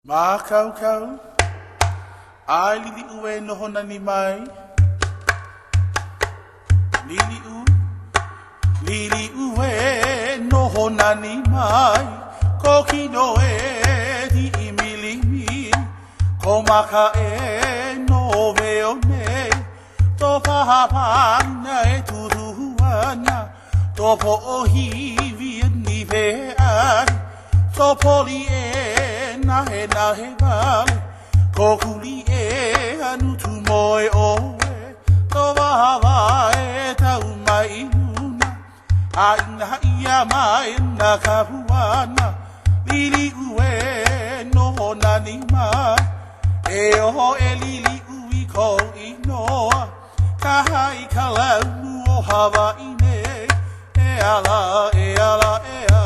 Ma kau kau, ai lili ue noho nani mai. Lili ue noho nani mai. Ko kino e di imilimi, ko maka e no veo nei. To pahapana e turuana, to po ohivi ni ve ai. To poli e nahe vale, ko kuli e anu tu moe oe. To wahawa e tau mai luna, a ina ia mai na kahuana. Lili ue noho nani mai, e oho e lili ui ko inoa. Kahai kalau o Hawaii ne, e ala, e ala, e ala.